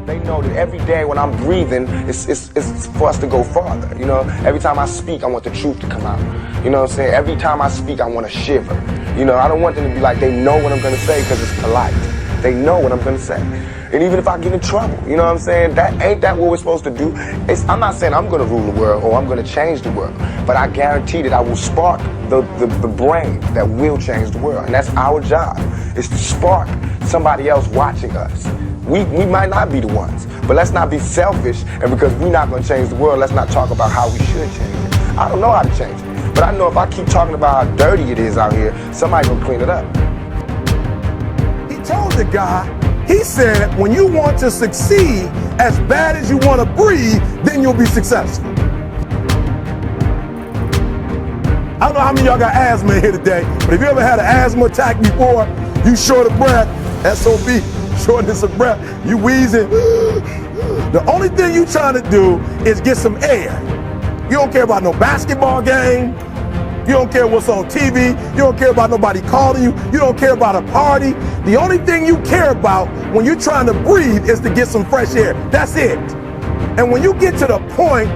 They know that every day when I'm breathing, it's for us to go farther, you know? Every time I speak, I want the truth to come out. You know what I'm saying? Every time I speak, I want to shiver. You know, I don't want them to be like, they know what I'm going to say because it's polite. They know what I'm going to say. And even if I get in trouble, you know what I'm saying? Ain't that what we're supposed to do? I'm not saying I'm going to rule the world or I'm going to change the world, but I guarantee that I will spark the brain that will change the world. And that's our job, is to spark somebody else watching us. We might not be the ones, but let's not be selfish, and because we're not going to change the world, let's not talk about how we should change it. I don't know how to change it, but I know if I keep talking about how dirty it is out here, somebody will clean it up. He told the guy, he said, when you want to succeed as bad as you want to breathe, then you'll be successful. I don't know how many of y'all got asthma in here today, but if you ever had an asthma attack before, you short of breath, SOB, shortness of breath, you wheezing. The only thing you trying to do is get some air. You don't care about no basketball game. You don't care what's on TV. You don't care about nobody calling you. You don't care about a party. The only thing you care about when you're trying to breathe is to get some fresh air. That's it. And when you get to the point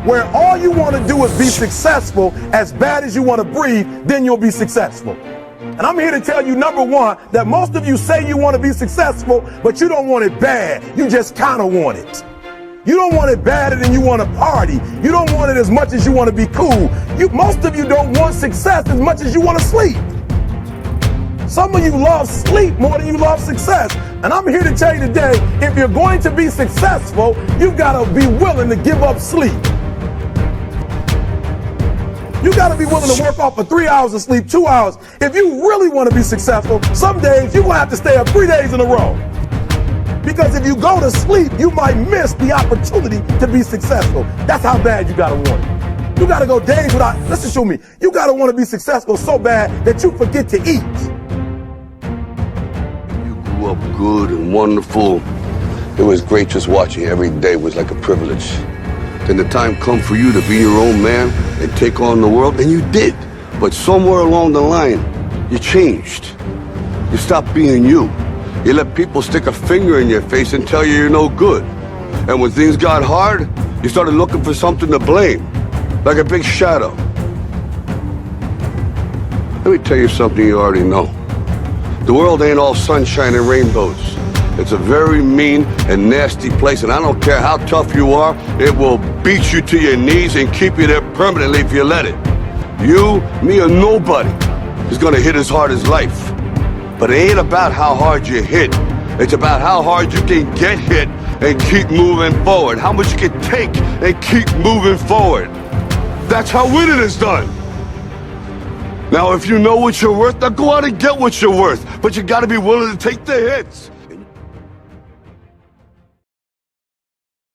where all you want to do is be successful as bad as you want to breathe, then you'll be successful. And I'm here to tell you, number one, that most of you say you want to be successful, but you don't want it bad. You just kind of want it. You don't want it badder than you want to party. You don't want it as much as you want to be cool. Most of you don't want success as much as you want to sleep. Some of you love sleep more than you love success. And I'm here to tell you today, if you're going to be successful, you've got to be willing to give up sleep. You got to be willing to work off for 3 hours of sleep, 2 hours. If you really want to be successful, some days you're going to have to stay up 3 days in a row. Because if you go to sleep, you might miss the opportunity to be successful. That's how bad you got to want it. You got to go days without, listen to me, you got to want to be successful so bad that you forget to eat. You grew up good and wonderful. It was great just watching. Every day was like a privilege. Then the time come for you to be your own man and take on the world, and you did. But somewhere along the line, you changed. You stopped being you. You let people stick a finger in your face and tell you you're no good. And when things got hard, you started looking for something to blame, like a big shadow. Let me tell you something you already know. The world ain't all sunshine and rainbows. It's a very mean and nasty place, and I don't care how tough you are, it will beat you to your knees and keep you there permanently if you let it. You, me, or nobody is gonna hit as hard as life. But it ain't about how hard you hit. It's about how hard you can get hit and keep moving forward. How much you can take and keep moving forward. That's how winning is done. Now, if you know what you're worth, now go out and get what you're worth. But you gotta be willing to take the hits.